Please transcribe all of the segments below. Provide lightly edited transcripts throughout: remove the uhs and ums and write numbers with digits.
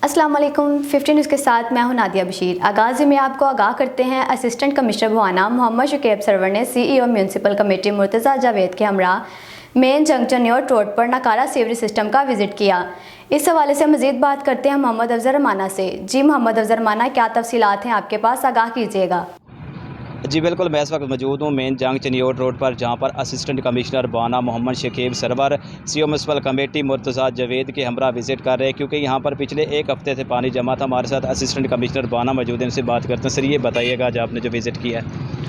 अस्सलाम वालेकुम। 50 न्यूज़ के साथ मैं हूं नादिया बशीर। आगाज़ में आपको आगाह करते हैं, असिस्टेंट कमिश्नर भवाना मोहम्मद शुकेब सरवर ने CEO municipal committee Murtaza Javed के हमरा मेन जंक्शन और रोड पर नकारा सीवरेज सिस्टम का विजिट किया। इस हवाले से मज़ीद बात करते हैं मोहम्मद अफजल रमाना से। जी मोहम्मद अफजल रमाना, क्या तफसीलात हैं आपके पास, आगाह कीजिएगा। जी बिल्कुल, मैं इस वक्त मौजूद हूँ मेन जंग चनियोट रोड पर, जहाँ पर assistant commissioner Bawana Mohammad Shakeeb Sarwar CEO municipal committee Murtaza Javed के हमरा विज़िट कर रहे हैं, क्योंकि यहाँ पर पिछले एक हफ्ते से पानी जमा था। हमारे साथ असिस्टेंट कमिश्नर भवाना मौजूद हैं, इनसे बात करते हैं। सर, ये बताइएगा आज आपने जो विज़िट किया है।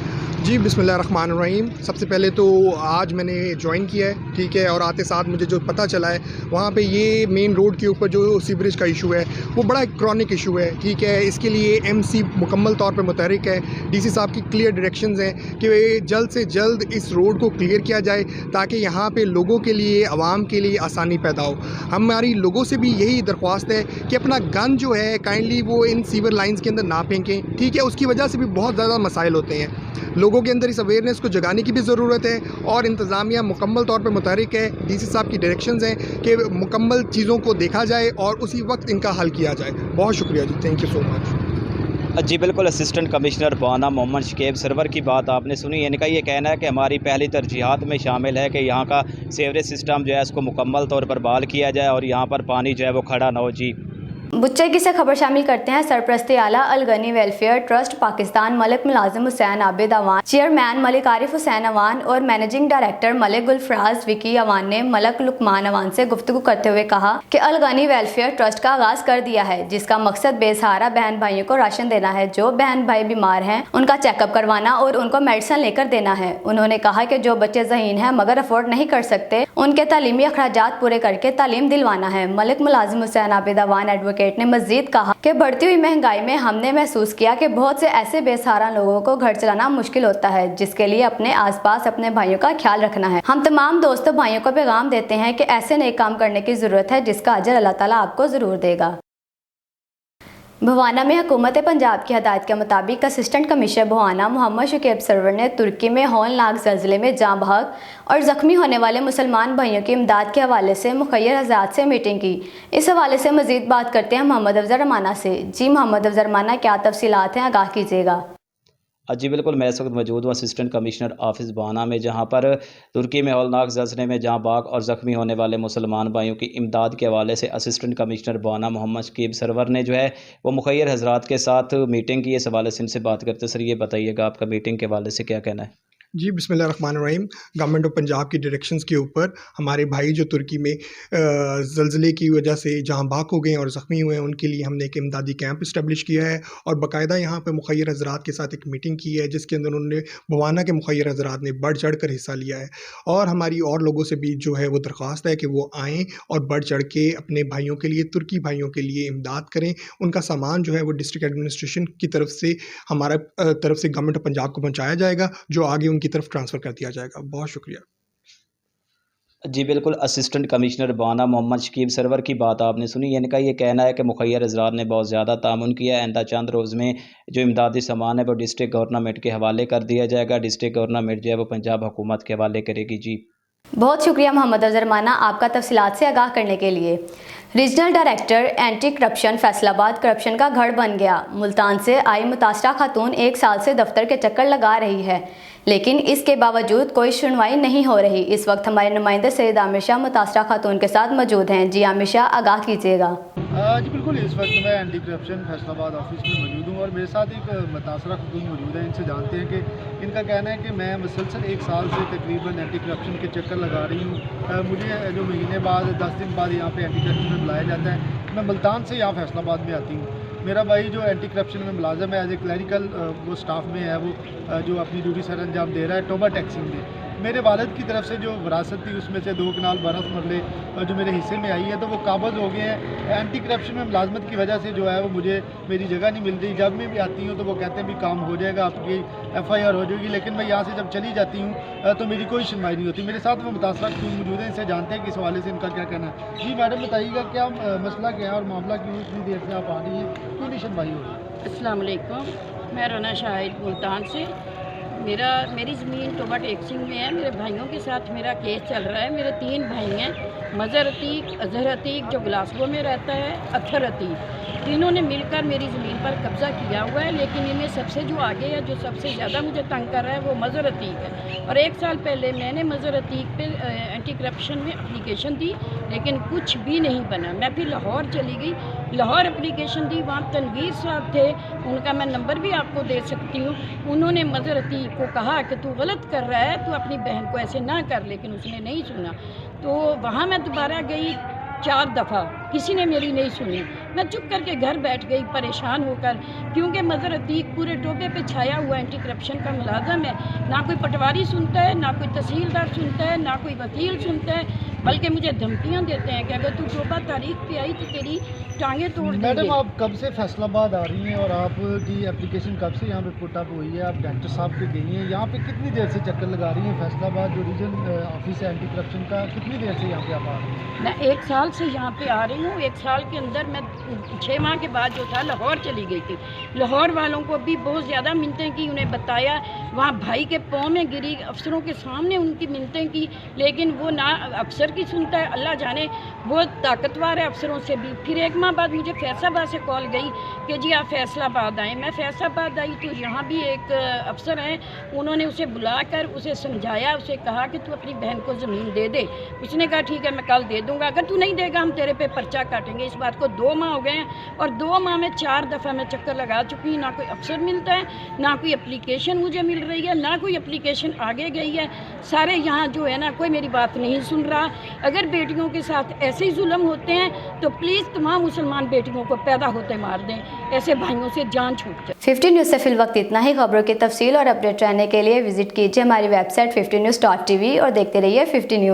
जी बिस्मिल्लाहिर्रहमानिर्रहीम। सबसे पहले तो आज मैंने ज्वाइन किया है, ठीक है, और आते साथ मुझे जो पता चला है वहाँ पे ये मेन रोड के ऊपर जो सीवरेज का इशू है वो बड़ा एक क्रॉनिक इशू है, ठीक है। इसके लिए MC मुकम्मल तौर पे मुतहरिक है। DC साहब की क्लियर डायरेक्शंस हैं कि जल्द से जल्द इस रोड को क्लियर किया जाए ताकि यहाँ पे लोगों के लिए, आवाम के लिए आसानी पैदा हो। हमारी लोगों से भी यही दरख्वास्त है कि अपना गन जो है काइंडली वो इन सीवर लाइन्स के अंदर ना फेंकें, ठीक है। उसकी वजह से भी बहुत ज़्यादा मसाइल होते हैं। लोगों के अंदर इस अवेयरनेस को जगाने की भी ज़रूरत है और इंतज़ामिया मुकम्मल तौर पर मुतहरिक है। DC साहब की डायरेक्शंस हैं कि मुकम्मल चीज़ों को देखा जाए और उसी वक्त इनका हल किया जाए। बहुत शुक्रिया जी, थैंक यू सो मच। जी बिल्कुल, असिस्टेंट कमिश्नर भवाना मोहम्मद शकीब सरवर की बात आपने सुनी। इनका ये कहना है कि हमारी पहली तरजीहात में शामिल है कि यहाँ का सीवरेज सिस्टम जो है इसको मुकम्मल तौर पर बहाल किया जाए और यहाँ पर पानी जो है वो खड़ा ना हो। जी बुच्चेगी से खबर शामिल करते हैं। सरपरस्ती आला अल गनी वेलफेयर ट्रस्ट पाकिस्तान मलिक मुलाजिम हुसैन आबिद अवान, चेयरमैन मलिक आरिफ हुसैन अवान और मैनेजिंग डायरेक्टर मलिक गुलफराज विकी अवान ने मलिक लुकमान अवान से गुफ्तगू करते हुए कहा कि अल गनी वेलफेयर ट्रस्ट का आगाज कर दिया है, जिसका मकसद बेसहारा बहन भाइयों को राशन देना है। जो बहन भाई बीमार हैं उनका चेकअप करवाना और उनको मेडिसिन लेकर देना है। उन्होंने कहा कि जो बच्चे ज़हीन हैं मगर अफोर्ड नहीं कर सकते, उनके तालीमी अखराजात पूरे करके तालीम दिलवाना है। मलिक मुलाजिम हुसैन आबिद अवान एडवोकेट ने मजीद कहा कि बढ़ती हुई महंगाई में हमने महसूस किया कि बहुत से ऐसे बेसहारा लोगों को घर चलाना मुश्किल होता है, जिसके लिए अपने आसपास अपने भाइयों का ख्याल रखना है। हम तमाम दोस्तों भाइयों को पैगाम देते हैं कि ऐसे नए काम करने की जरूरत है, जिसका अजर अल्लाह ताला आपको जरूर देगा। भवाना में हुकूमत पंजाब की हदायत के मुताबिक असिस्टेंट कमिश्नर भवाना मोहम्मद शुकेब सरवर ने तुर्की में हौलनाक ज़ल्ज़ले में जाँ बहक और ज़ख्मी होने वाले मुसलमान भाइयों की इमदाद के हवाले से मुखय्यर हज़रात से मीटिंग की। इस हवाले से मज़ीद बात करते हैं मोहम्मद अफजल रमाना से। जी मोहम्मद अफजल रमाना, क्या तफसीलात हैं, आगाह कीजिएगा। जी बिल्कुल, मैं इस वक्त मौजूद हूँ असिस्टेंट कमिश्नर ऑफिस भवाना में, जहाँ पर तुर्की में हौलनाक ज़ल्ज़ले में जहाँ बाग और ज़ख्मी होने वाले मुसलमान भाइयों की इमदाद के हवाले से असिस्टेंट कमिश्नर भवाना मोहम्मद शकीब सरवर ने जो है वो मुखय्यर हज़रात के साथ मीटिंग की। इस हवाले से इनसे बात करते। सर, ये बताइएगा आपका मीटिंग के हवाले से क्या कहना है। जी बिस्मिल्लाहिर्रहमानिर्रहीम। गवर्नमेंट ऑफ पंजाब की डायरेक्शंस के ऊपर हमारे भाई जो तुर्की में ज़ल्ज़ले की वजह से जहाँ बाक हो गए और ज़ख्मी हुए हैं उनके लिए हमने एक इमदादी कैंप इस्टेब्लिश किया है और बाकायदा यहाँ पे मुखय्यर हज़रात के साथ एक मीटिंग की है, जिसके अंदर उन्होंने भवाना के मुखय्यर हज़रात ने बढ़ चढ़ कर हिस्सा लिया है। और हमारी और लोगों से भी जो है वो दरख्वास्त है कि वो आएँ और बढ़ चढ़ के अपने भाइयों के लिए, तुर्की भाइयों के लिए इमदाद करें। उनका सामान जो है वो डिस्ट्रिक्ट एडमिनिस्ट्रेशन की तरफ से, हमारा तरफ से गवर्नमेंट ऑफ पंजाब को पहुँचाया जाएगा, जो आगे की तरफ ट्रांसफ़र कर दिया जाएगा। बहुत शुक्रिया। जी बिल्कुल, असिस्टेंट कमिश्नर भवाना मोहम्मद शकीब सरवर की बात आपने सुनी। इनका ये कहना है कि मुखय्यर हज़रात ने बहुत ज़्यादा तामुन किया है। आइंदा चंद रोज़ में जो इमदादी सामान है वो डिस्ट्रिक्ट गवर्नमेंट के हवाले कर दिया जाएगा। डिस्ट्रिक्ट गवर्नमेंट जो है वो पंजाब हुकूमत के हवाले करेगी। जी बहुत शुक्रिया मोहम्मद अफजल रमाना, आपका तफसीलात से आगाह करने के लिए। Regional director anti corruption Faisalabad corruption का गढ़ बन गया। मुल्तान से आई मुतासरा खातून 1 साल से दफ्तर के चक्कर लगा रही है, लेकिन इसके बावजूद कोई सुनवाई नहीं हो रही। इस वक्त हमारे नुमाइंदे सैयद आमिर शाह मुतासरा खातून के साथ मौजूद हैं। जी आमिर शाह, आगाह कीजिएगा। जी बिल्कुल, इस वक्त मैं एंटी करप्शन फैसलाबाद ऑफिस में मौजूद हूँ और मेरे साथ एक मुतासरा खातून मौजूद है। इनसे जानते हैं कि इनका कहना है कि मैं मुसलसल 1 साल से तकरीबन एंटी करप्शन के चक्कर लगा रही हूँ। मुझे जो महीने बाद 10 दिन बाद यहाँ पे एंटी करप्शन में बुलाया जाता है। मैं मुल्तान से यहाँ फैसलाबाद में आती हूँ। मेरा भाई जो एंटी करप्शन में मुलाजम है, एज ए क्लरिकल वो स्टाफ में है, वो जो अपनी ड्यूटी सर अंजाम दे रहा है टोबा टैक्सिंग में। मेरे वालिद की तरफ से जो विरासत थी उसमें से 2 कनाल 12 मरले जो मेरे हिस्से में आई है, तो वो काबज़ हो गए हैं। एंटी करप्शन में मुलाजमत की वजह से जो है वो मुझे मेरी जगह नहीं मिल रही। जब मैं भी आती हूँ तो वो कहते हैं भी काम हो जाएगा, आपकी FIR हो जाएगी, लेकिन मैं यहाँ से जब चली जाती हूँ तो मेरी कोई सुनवाई नहीं होती। मेरे साथ वो मुतासरा मौजूद है, इनसे जानते हैं कि इस हवाले से इनका क्या कहना है। जी मैडम, बताइएगा क्या मसला क्या है और मामला क्यों इतनी देर से आप आ रही हैं, क्यों नहीं सुनवाई हो रही? अस्सलाम वालेकुम, मैं रना शाहिद मुल्तान से। मेरी ज़मीन टोबा टैक्सिंग में है। मेरे भाइयों के साथ मेरा केस चल रहा है। मेरे 3 भाई हैं। मज़र अतीक, अजहर अतीक जो ग्लासगो में रहता है, अथर अतीक, तीनों ने मिलकर मेरी ज़मीन पर कब्ज़ा किया हुआ है। लेकिन इनमें सबसे जो आगे है, जो सबसे ज़्यादा मुझे तंग कर रहा है, वो मज़र अतीक है। और 1 साल पहले मैंने मज़र अतीक पे एंटी करप्शन में एप्लीकेशन दी, लेकिन कुछ भी नहीं बना। मैं फिर लाहौर चली गई, लाहौर एप्लीकेशन दी, वहाँ तनवीर साहब थे, उनका मैं नंबर भी आपको दे सकती हूँ। उन्होंने मज़र अतीक को कहा कि तू गलत कर रहा है, तू अपनी बहन को ऐसे ना कर, लेकिन उसने नहीं सुना। तो वहाँ मैं दोबारा गई 4 दफ़ा, किसी ने मेरी नहीं सुनी। मैं चुप करके घर बैठ गई परेशान होकर, क्योंकि मज़र अतीक पूरे टोपे पे छाया हुआ एंटी करप्शन का मुलाज़म है। ना कोई पटवारी सुनता है, ना कोई तहसीलदार सुनता है, ना कोई वकील सुनता है, बल्कि मुझे धमकियाँ देते हैं कि अगर तू टोपा तारीख पे आई तो तेरी टांगें तोड़ देंगे। मैडम, आप कब से फैसलाबाद आ रही हैं और आपकी एप्लीकेशन कब से यहाँ पे पुट अप हुई है? आप डायरेक्टर साहब के गई हैं, यहाँ पे कितनी देर से चक्कर लगा रही हैं? फैसलाबाद जो रीजन ऑफिस है एंटी करप्शन का, कितनी देर से यहाँ पे आप आ रही हैं? मैं 1 साल से यहाँ पे आ रही हूँ। 1 साल के अंदर मैं 6 माह के बाद जो था लाहौर चली गई थी। लाहौर वालों को भी बहुत ज़्यादा मिन्नतें की, उन्हें बताया, वहाँ भाई के पाँव में गिरी, अफसरों के सामने उनकी मिन्नतें की, लेकिन वो ना अफसर की सुनता है, अल्लाह जाने वो ताकतवर है अफसरों से भी। फिर 1 माह बाद मुझे फैसलाबाद से कॉल गई कि जी आप फैसलाबाद आएँ। मैं फैसलाबाद आई तो यहाँ भी एक अफसर हैं, उन्होंने उसे बुलाकर उसे समझाया, उसे कहा कि तू अपनी बहन को ज़मीन दे दे। उसने कहा ठीक है मैं कल दे दूँगा, अगर तू नहीं देगा हम तेरे पे पर्चा काटेंगे। इस बात को 2 माह हो गए हैं और 2 माह में 4 दफ़ा मैं चक्कर लगा चुकी हूँ। ना कोई अफसर मिलता है, ना कोई एप्लीकेशन मुझे मिल रही है, ना कोई एप्लीकेशन आगे गई है। सारे यहाँ जो है ना, कोई मेरी बात नहीं सुन रहा। अगर बेटियों के साथ ऐसे ही जुल्म होते हैं तो प्लीज़ तमाम मुसलमान बेटियों को पैदा होते मार दें, ऐसे भाइयों से जान छूट जाए। 50 न्यूज़ से फिल वक्त इतना ही। खबरों की तफसील और अपडेट रहने के लिए विजिट कीजिए हमारी वेबसाइट 50news.tv और देखते रहिए 50 न्यूज़।